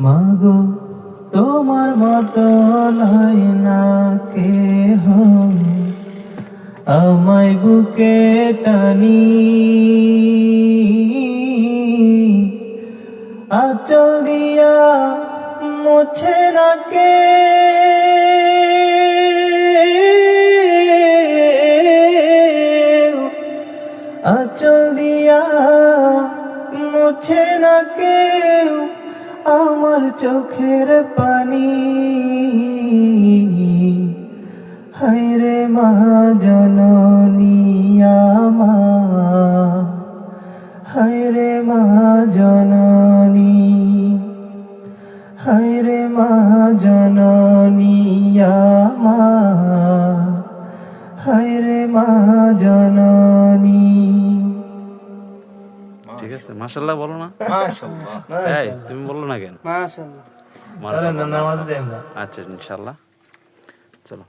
মাগো তোমার মতো হয় না কেহ, আমায় বুকে টানি আঁচল দিয়া মুছে না কে, আঁচল দিয়া মুছে না কেউ আমার চোখের পানি। হায়রে মা জননী আমার, হায়রে মা জননী, হায়রে মা জননী আমার, হায়রে মা জননী। ঠিক আছে, মাশাআল্লাহ বলো না? মাশাআল্লাহ। এই তুমি বললো না কেন? মাশাআল্লাহ। মারহাবা। নামাজ যাই না। আচ্ছা ইনশাআল্লাহ।